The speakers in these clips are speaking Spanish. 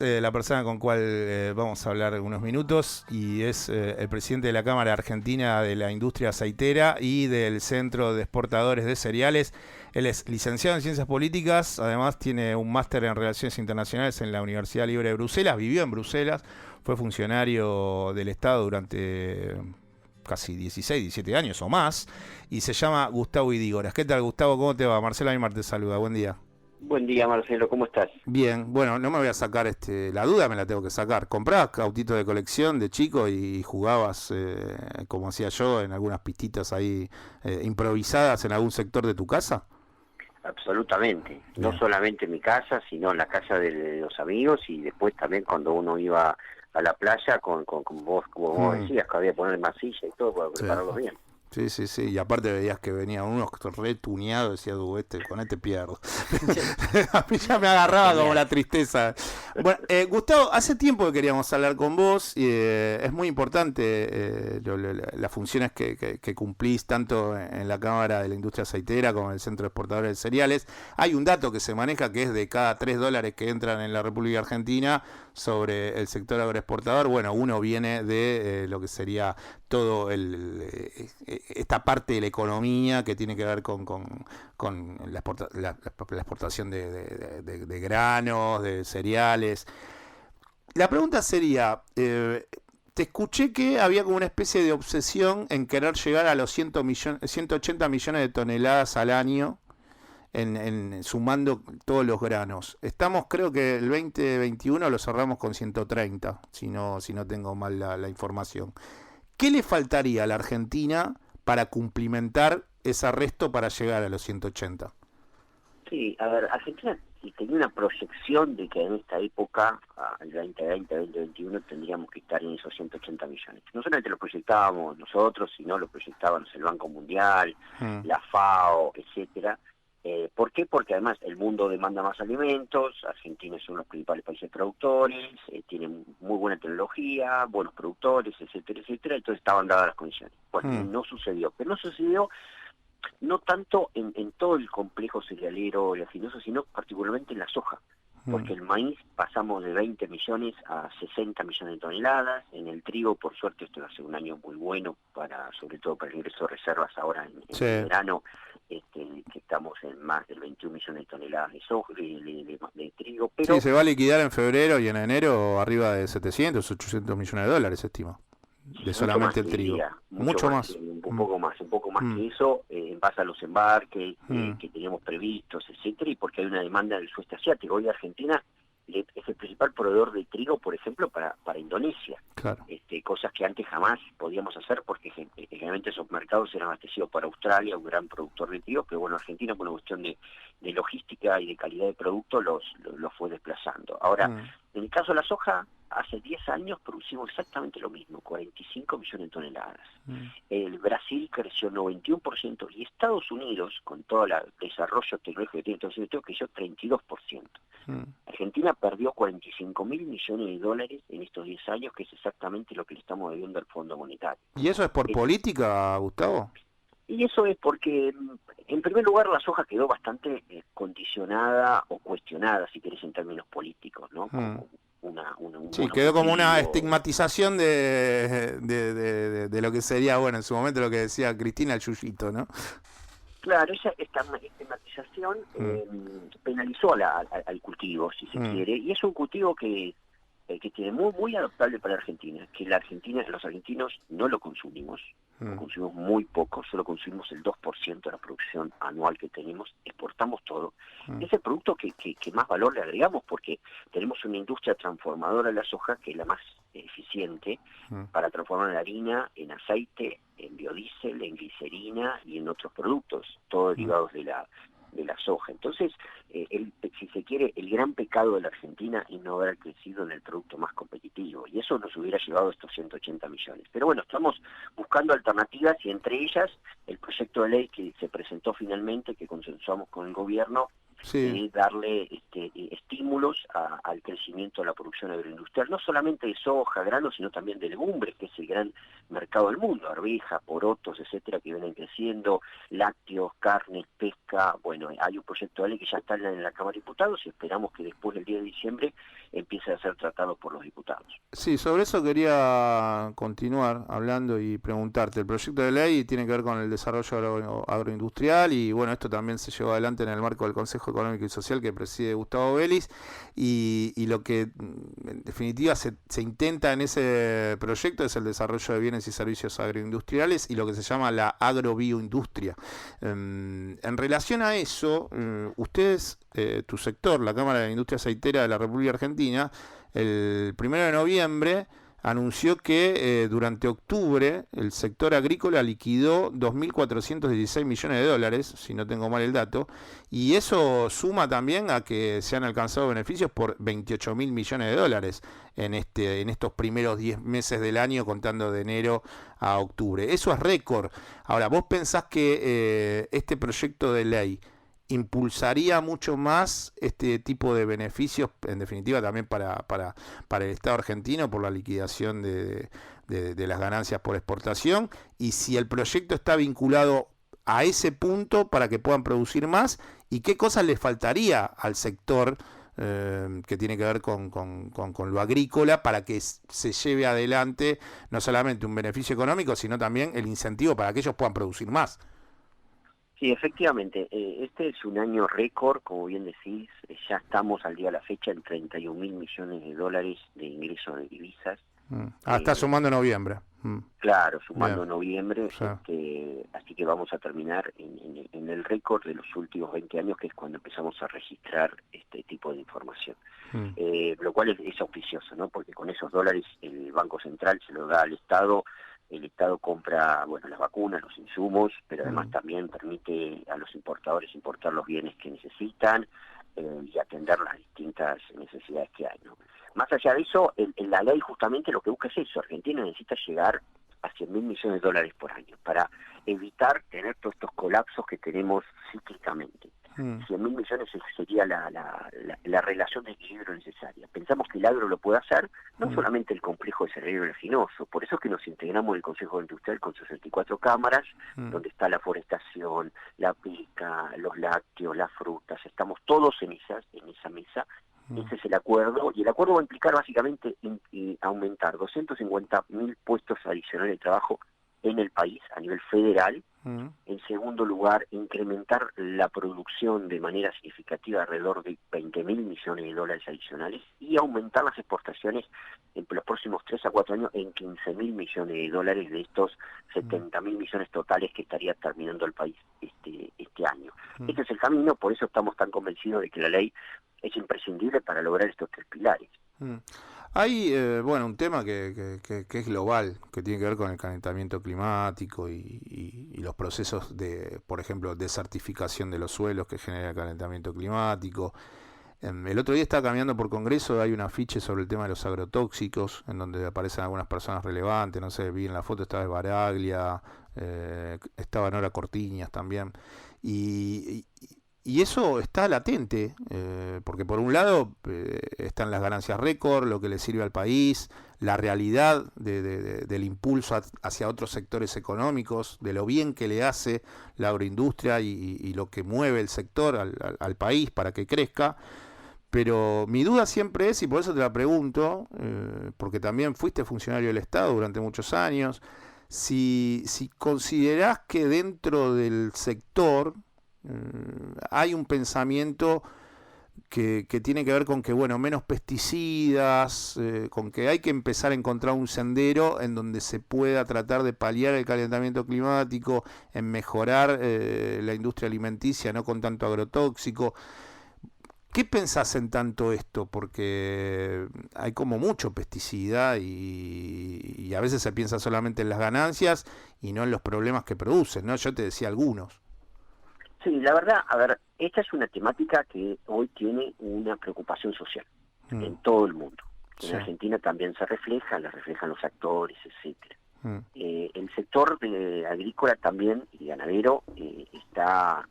la persona con cual vamos a hablar unos minutos y es el presidente de la Cámara Argentina de la Industria Aceitera y del Centro de Exportadores de Cereales. Él es licenciado en Ciencias Políticas, además tiene un máster en Relaciones Internacionales en la Universidad Libre de Bruselas, vivió en Bruselas, fue funcionario del Estado durante casi 16, 17 años o más, y se llama Gustavo Idígoras. ¿Qué tal, Gustavo? ¿Cómo te va? Marcelo Aymar te saluda, buen día. Buen día, Marcelo, ¿cómo estás? Bien, bueno, no me voy a sacar la duda, me la tengo que sacar. ¿Comprabas autitos de colección de chico y jugabas, como hacía yo, en algunas pistitas ahí improvisadas en algún sector de tu casa? Absolutamente. No Bien. solamente en mi casa, sino en la casa de los amigos y después también cuando uno iba a la playa con vos, como vos Mm, decías, que había que poner masilla y todo para sí. prepararlos bien. Sí, sí, sí, y aparte veías que venían unos retuneados, decías, con este pierdo. A mí ya me agarraba como Genial. la tristeza. Bueno, Gustavo, hace tiempo que queríamos hablar con vos, y es muy importante las funciones que cumplís tanto en la Cámara de la Industria Aceitera como en el Centro de Exportadores de Cereales. Hay un dato que se maneja que es de cada $3 que entran en la República Argentina sobre el sector agroexportador. Bueno, uno viene de lo que sería todo esta parte de la economía que tiene que ver con la exportación de granos, de cereales. La pregunta sería, te escuché que había como una especie de obsesión en querer llegar a los 180 millones de toneladas al año sumando todos los granos. Estamos, creo que el 2021 lo cerramos con 130, si no tengo mal la información. ¿Qué le faltaría a la Argentina para cumplimentar ese resto para llegar a los 180? Sí, a ver, Argentina tenía una proyección de que en esta época, el 2020-2021, tendríamos que estar en esos 180 millones. No solamente lo proyectábamos nosotros, sino lo proyectábamos el Banco Mundial, Mm, la FAO, etcétera. ¿Por qué? Porque además el mundo demanda más alimentos, Argentina es uno de los principales países productores, tienen muy buena tecnología, buenos productores, etcétera, etcétera, entonces estaban dadas las condiciones. Bueno, mm, no sucedió, pero no sucedió no tanto en todo el complejo cerealero oleaginoso, sino particularmente en la soja, mm. porque el maíz pasamos de 20 millones a 60 millones de toneladas, en el trigo, por suerte, esto va a ser un año muy bueno, sobre todo para el ingreso de reservas ahora en Sí. el verano, que estamos en más de 21 millones de toneladas de soja, de trigo, Sí, pero se va a liquidar en febrero y en enero arriba de 700, 800 millones de dólares, estimo, de mucho más solamente el te trigo. diría, mucho Mucho más, más. Mm, un poco más mm, que eso, en base a los embarques mm, que teníamos previstos, etcétera, y porque hay una demanda del sudeste asiático. Hoy Argentina es el principal proveedor de trigo, por ejemplo, para Indonesia, claro. cosas que antes jamás podíamos hacer porque generalmente esos mercados eran abastecidos para Australia, un gran productor de trigo, pero bueno, Argentina por una cuestión de logística y de calidad de producto los fue desplazando. Ahora, Mm, en el caso de la soja, hace 10 años producimos exactamente lo mismo, 45 millones de toneladas. mm, El Brasil creció 91% y Estados Unidos, con todo el desarrollo tecnológico que tiene Estados Unidos, creció 32%. mm. Argentina perdió 45 mil millones de dólares en estos 10 años, que es exactamente lo que le estamos debiendo al Fondo Monetario. ¿Y eso es por Eh, política, Gustavo? y eso es porque, en primer lugar, la soja quedó bastante condicionada o cuestionada, si querés, en términos políticos, ¿no? Mm. Como un Sí, quedó como una monocultivo. estigmatización de lo que sería, bueno, en su momento lo que decía Cristina el Yuyito, ¿no? Claro, esa estigmatización Mm, penalizó al cultivo, si se mm, quiere, y es un cultivo que tiene muy muy adaptable para Argentina, que la Argentina, los argentinos no lo consumimos, o mm, consumimos muy poco, solo consumimos el 2% de la producción anual que tenemos, exportamos todo. mm, Es el producto que más valor le agregamos porque tenemos una industria transformadora de la soja que es la más eficiente mm, para transformar la harina en aceite, en biodiesel, en glicerina y en otros productos, todos mm. derivados de la soja. Entonces, si se quiere, el gran pecado de la Argentina es no haber crecido en el producto más competitivo, y eso nos hubiera llevado a estos 180 millones. Pero bueno, estamos buscando alternativas y entre ellas el proyecto de ley que se presentó finalmente, que consensuamos con el gobierno, Sí. darle estímulos al crecimiento de la producción agroindustrial, no solamente de soja, granos, sino también de legumbres, que es el gran mercado del mundo, arvejas, porotos, etcétera, que vienen creciendo, lácteos, carnes, pesca. Bueno, hay un proyecto de ley que ya está en la Cámara de Diputados y esperamos que después del 10 de diciembre empiece a ser tratado por los diputados. Sí, sobre eso quería continuar hablando y preguntarte. El proyecto de ley tiene que ver con el desarrollo agroindustrial y bueno, esto también se llevó adelante en el marco del Consejo Económico y Social que preside Gustavo Vélez y lo que en definitiva se intenta en ese proyecto es el desarrollo de bienes y servicios agroindustriales y lo que se llama la agrobioindustria. En relación a eso, ustedes, tu sector, la Cámara de la Industria Aceitera de la República Argentina, el 1 de noviembre anunció que durante octubre el sector agrícola liquidó 2.416 millones de dólares, si no tengo mal el dato, y eso suma también a que se han alcanzado beneficios por 28.000 millones de dólares en estos primeros 10 meses del año, contando de enero a octubre. Eso es récord. Ahora, ¿vos pensás que este proyecto de ley impulsaría mucho más este tipo de beneficios, en definitiva también para el Estado argentino por la liquidación de las ganancias por exportación? Y si el proyecto está vinculado a ese punto para que puedan producir más, y qué cosas le faltaría al sector que tiene que ver con lo agrícola para que se lleve adelante no solamente un beneficio económico, sino también el incentivo para que ellos puedan producir más. Sí, efectivamente, este es un año récord, como bien decís, ya estamos al día de la fecha en 31.000 millones de dólares de ingresos de divisas. Está sumando noviembre. Claro, sumando Bien. noviembre, Sí. así que vamos a terminar en el récord de los últimos 20 años, que es cuando empezamos a registrar este tipo de información. Lo cual es auspicioso, ¿no? Porque con esos dólares el Banco Central se lo da al Estado. El Estado compra, bueno, las vacunas, los insumos, pero además también permite a los importadores importar los bienes que necesitan y atender las distintas necesidades que hay, ¿no? Más allá de eso, la ley justamente lo que busca es eso. Argentina necesita llegar a 100.000 millones de dólares por año para evitar tener todos estos colapsos que tenemos cíclicamente. 100.000 millones sería la relación de equilibrio necesaria. Pensamos que el agro lo puede hacer, no solamente el complejo de Cerrero Verginoso, por eso es que nos integramos en el Consejo Industrial con 64 cámaras, donde está la forestación, la pesca, los lácteos, las frutas, estamos todos en esa mesa. Ese es el acuerdo, y el acuerdo va a implicar básicamente aumentar 250.000 puestos adicionales de trabajo en el país a nivel federal. En segundo lugar, incrementar la producción de manera significativa alrededor de 20.000 millones de dólares adicionales y aumentar las exportaciones en los próximos 3 a 4 años en 15.000 millones de dólares de estos 70.000 millones totales que estaría terminando el país este año. Este es el camino, por eso estamos tan convencidos de que la ley es imprescindible para lograr estos 3 pilares. Hay, bueno, un tema que es global, que tiene que ver con el calentamiento climático y los procesos de, por ejemplo, desertificación de los suelos que genera el calentamiento climático. El otro día estaba caminando por Congreso, hay un afiche sobre el tema de los agrotóxicos, en donde aparecen algunas personas relevantes, no sé, vi en la foto, estaba Baraglia, estaba Nora Cortiñas también, y eso está latente, porque por un lado están las ganancias récord, lo que le sirve al país, la realidad del impulso hacia otros sectores económicos, de lo bien que le hace la agroindustria y lo que mueve el sector al país para que crezca. Pero mi duda siempre es, y por eso te la pregunto, porque también fuiste funcionario del Estado durante muchos años, si considerás que dentro del sector hay un pensamiento que tiene que ver con que, bueno, menos pesticidas, con que hay que empezar a encontrar un sendero en donde se pueda tratar de paliar el calentamiento climático, en mejorar la industria alimenticia, no con tanto agrotóxico. ¿Qué pensás en tanto esto? Porque hay como mucho pesticida y a veces se piensa solamente en las ganancias y no en los problemas que producen, ¿no? Yo te decía algunos. Sí, la verdad, a ver, esta es una temática que hoy tiene una preocupación social en todo el mundo. En Argentina también se refleja, la reflejan los actores, etcétera. El sector agrícola también y ganadero está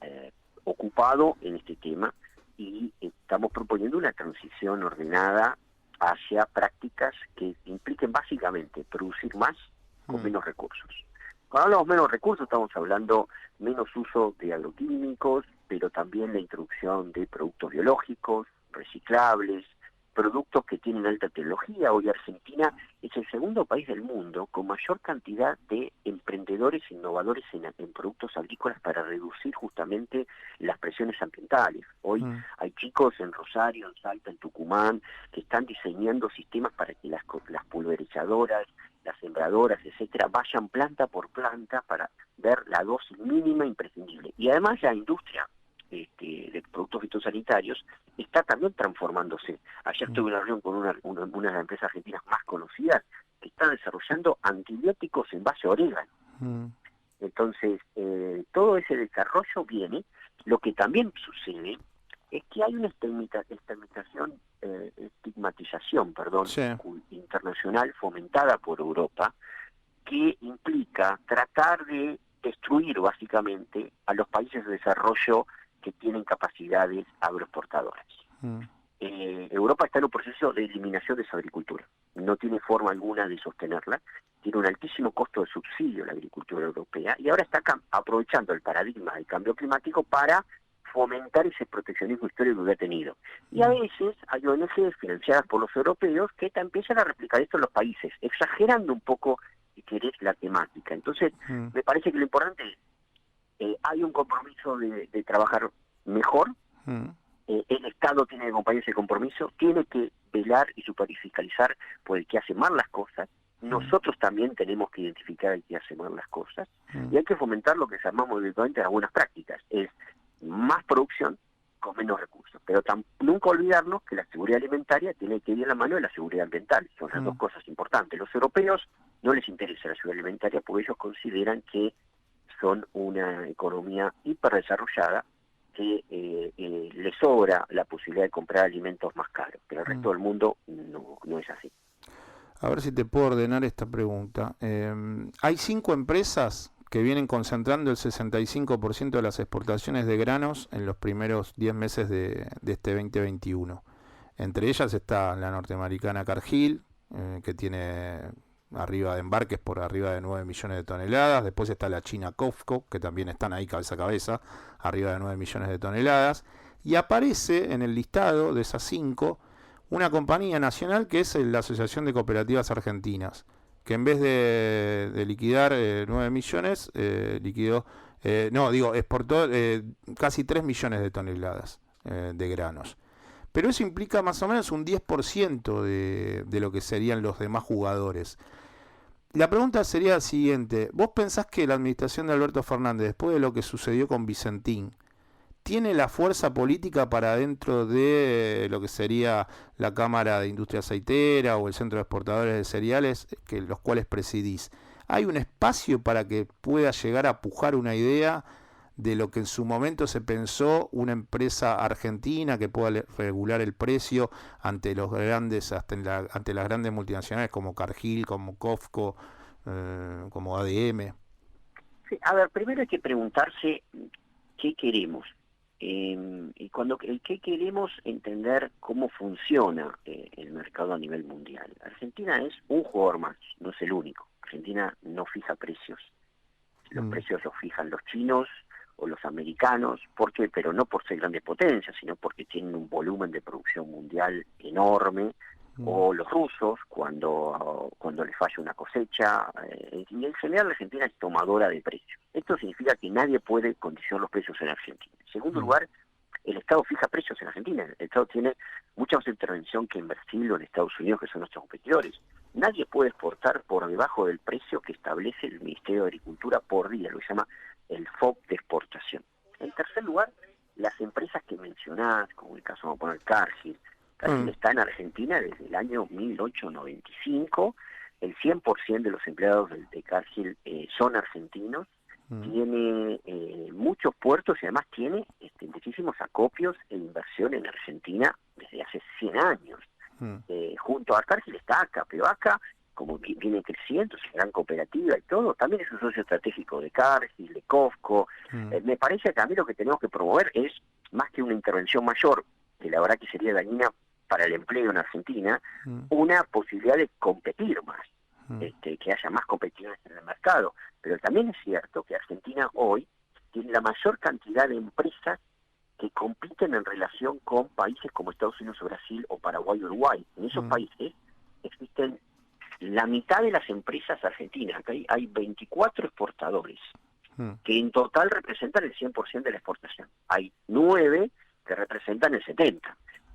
ocupado en este tema. y estamos proponiendo una transición ordenada hacia prácticas que impliquen básicamente producir más con menos recursos. Cuando hablamos menos recursos estamos hablando menos uso de agroquímicos, pero también la introducción de productos biológicos, reciclables, productos que tienen alta tecnología. Hoy Argentina es el segundo país del mundo con mayor cantidad de emprendedores innovadores en productos agrícolas para reducir justamente las presiones ambientales. Hoy hay chicos en Rosario, en Salta, en Tucumán, que están diseñando sistemas para que las pulverizadoras, las sembradoras, etcétera, vayan planta por planta para ver la dosis mínima imprescindible. Y además la industria de productos fitosanitarios está también transformándose. Ayer tuve una reunión con una de las empresas argentinas más conocidas que está desarrollando antibióticos en base a orégano. Entonces, todo ese desarrollo viene. Lo que también sucede es que hay una estigmatización, Sí. internacional fomentada por Europa, que implica tratar de destruir básicamente a los países de desarrollo que tienen capacidades agroexportadoras. Europa está en un proceso de eliminación de su agricultura. No tiene forma alguna de sostenerla. Tiene un altísimo costo de subsidio la agricultura europea y ahora está aprovechando el paradigma del cambio climático para fomentar ese proteccionismo histórico que ha tenido. Y a veces hay ONGs financiadas por los europeos que empiezan a replicar esto en los países, exagerando un poco, si querés, la temática. Entonces, me parece que lo importante es hay un compromiso de trabajar mejor. El Estado tiene que acompañar ese compromiso, tiene que velar y superfiscalizar por el que hace mal las cosas. Nosotros también tenemos que identificar el que hace mal las cosas y hay que fomentar lo que llamamos directamente las buenas prácticas, es más producción con menos recursos, pero nunca olvidarnos que la seguridad alimentaria tiene que ir de la mano de la seguridad ambiental, son las dos cosas importantes. Los europeos no les interesa la seguridad alimentaria porque ellos consideran que son una economía hiperdesarrollada que les sobra la posibilidad de comprar alimentos más caros, pero el resto del mundo no es así. A ver si te puedo ordenar esta pregunta. Hay 5 empresas que vienen concentrando el 65% de las exportaciones de granos en los primeros 10 meses de este 2021. Entre ellas está la norteamericana Cargill, que tiene arriba de embarques por arriba de 9 millones de toneladas. Después está la china COFCO, que también están ahí cabeza a cabeza, arriba de 9 millones de toneladas. Y aparece en el listado de esas 5 una compañía nacional que es la Asociación de Cooperativas Argentinas, que en vez de liquidar 9 millones, exportó casi 3 millones de toneladas de granos. Pero eso implica más o menos un 10% de lo que serían los demás jugadores. La pregunta sería la siguiente: ¿vos pensás que la administración de Alberto Fernández, después de lo que sucedió con Vicentín, tiene la fuerza política para dentro de lo que sería la Cámara de Industria Aceitera o el Centro de Exportadores de Cereales, los cuales presidís? ¿Hay un espacio para que pueda llegar a pujar una idea de lo que en su momento se pensó una empresa argentina que pueda regular el precio ante los grandes, ante las grandes multinacionales como Cargill, como COFCO, como ADM? Sí, a ver, primero hay que preguntarse qué queremos. Y cuando el qué queremos, entender cómo funciona el mercado a nivel mundial. Argentina es un jugador más, no es el único. Argentina no fija precios. Los precios los fijan los chinos o los americanos. ¿Por qué? Pero no por ser grandes potencias, sino porque tienen un volumen de producción mundial enorme. O los rusos, cuando les falla una cosecha. Y en general la Argentina es tomadora de precios. Esto significa que nadie puede condicionar los precios en Argentina. En segundo lugar, el Estado fija precios en Argentina. El Estado tiene mucha más intervención que en Brasil o en Estados Unidos, que son nuestros competidores. Nadie puede exportar por debajo del precio que establece el Ministerio de Agricultura por día, lo que se llama el FOB de exportación. En tercer lugar, las empresas que mencionás, como el caso, vamos a poner Cargill. Cargill está en Argentina desde el año 1895. El 100% de los empleados de Cargill son argentinos. Tiene muchos puertos y además tiene muchísimos acopios e inversión en Argentina desde hace 100 años. Junto a Cargill está ACA, pero ACA como que viene creciendo, es una gran cooperativa y todo, también es un socio estratégico de Cargill, de Costco. Me parece que a mí lo que tenemos que promover es, más que una intervención mayor, que la verdad que sería dañina para el empleo en Argentina, una posibilidad de competir más, que haya más competidores en el mercado. Pero también es cierto que Argentina hoy tiene la mayor cantidad de empresas que compiten en relación con países como Estados Unidos o Brasil o Paraguay o Uruguay. En esos países existen la mitad de las empresas argentinas. Acá hay 24 exportadores que en total representan el 100% de la exportación. Hay 9 que representan el 70%,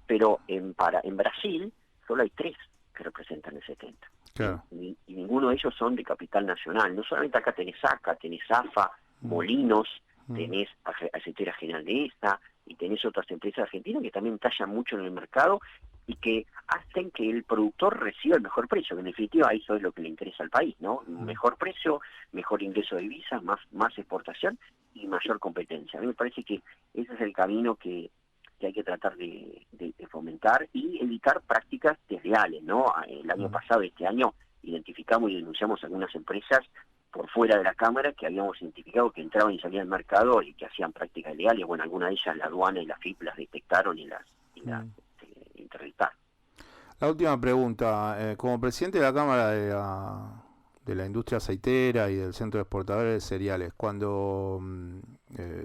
pero en Brasil solo hay 3 que representan el 70%. Claro. Y ninguno de ellos son de capital nacional. No solamente acá tenés ACA, tenés AFA, Molinos, tenés Acetera General de esta, y tenés otras empresas argentinas que también tallan mucho en el mercado y que hacen que el productor reciba el mejor precio, que en definitiva eso es lo que le interesa al país, ¿no? Mejor precio, mejor ingreso de divisas, más exportación y mayor competencia. A mí me parece que ese es el camino que hay que tratar de fomentar y evitar prácticas desleales, ¿no? El año pasado, este año, identificamos y denunciamos algunas empresas por fuera de la Cámara que habíamos identificado que entraban y salían del mercado y que hacían prácticas ilegales. Bueno, algunas de ellas la aduana y la FIP las detectaron y las interdictaron. La última pregunta, como presidente de la Cámara de la industria aceitera y del Centro de Exportadores de Cereales, cuando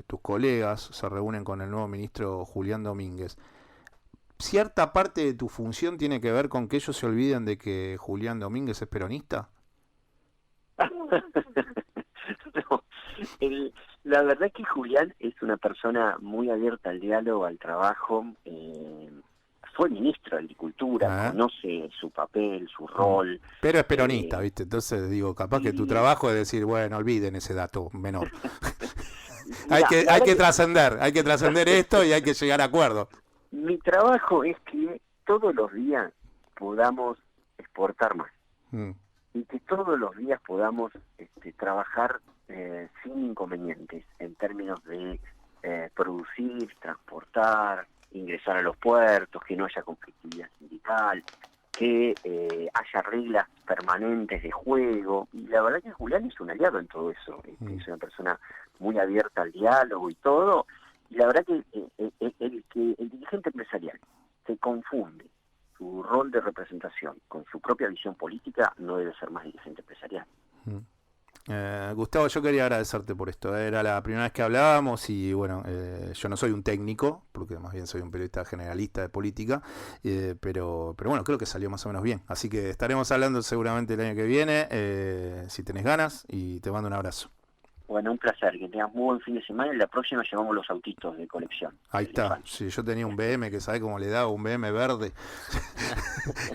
tus colegas se reúnen con el nuevo ministro Julián Domínguez, ¿cierta parte de tu función tiene que ver con que ellos se olviden de que Julián Domínguez es peronista? No, la verdad es que Julián es una persona muy abierta al diálogo, al trabajo. Fue ministro de Agricultura, conoce su papel, su rol. Pero es peronista, ¿viste? Entonces digo, capaz que tu trabajo es decir, bueno, olviden ese dato menor. hay que trascender esto y hay que llegar a acuerdos. Mi trabajo es que todos los días podamos exportar más. Y que todos los días podamos trabajar sin inconvenientes en términos de producir, transportar, ingresar a los puertos, que no haya conflictividad sindical, que haya reglas permanentes de juego. Y la verdad que Julián es un aliado en todo eso. Es una persona muy abierta al diálogo y todo. Y la verdad que el dirigente empresarial se confunde su rol de representación con su propia visión política, no debe ser más dirigente empresarial. Gustavo, yo quería agradecerte por esto. Era la primera vez que hablábamos y bueno, yo no soy un técnico, porque más bien soy un periodista generalista de política, pero bueno, creo que salió más o menos bien. Así que estaremos hablando seguramente el año que viene, si tenés ganas, y te mando un abrazo. Bueno, un placer, que tengas muy buen fin de semana y la próxima llevamos los autitos de colección. Ahí está, sí, yo tenía un BM que sabe cómo le daba, un BM verde,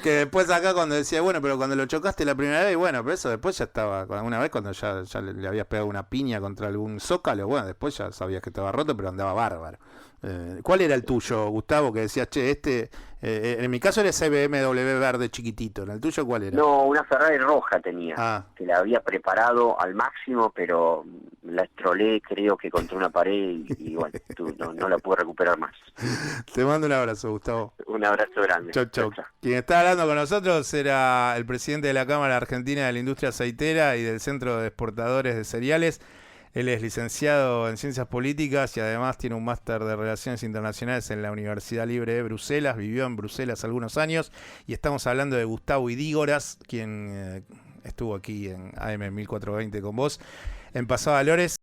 que después acá cuando decía, bueno, pero cuando lo chocaste la primera vez, bueno, pero eso después ya estaba, una vez cuando ya le habías pegado una piña contra algún zócalo, bueno, después ya sabías que estaba roto, pero andaba bárbaro. ¿Cuál era el tuyo, Gustavo, que decías, che, en mi caso era ese BMW verde chiquitito, ¿en el tuyo cuál era? No, una Ferrari roja tenía, que la había preparado al máximo, pero la estrolé creo que contra una pared y bueno, no la pude recuperar más. Te mando un abrazo, Gustavo. Un abrazo grande. Chau. Quien está hablando con nosotros era el presidente de la Cámara Argentina de la Industria Aceitera y del Centro de Exportadores de Cereales. Él es licenciado en Ciencias Políticas y además tiene un máster de Relaciones Internacionales en la Universidad Libre de Bruselas. Vivió en Bruselas algunos años y estamos hablando de Gustavo Idígoras, quien estuvo aquí en AM 1420 con vos en Paso Valores.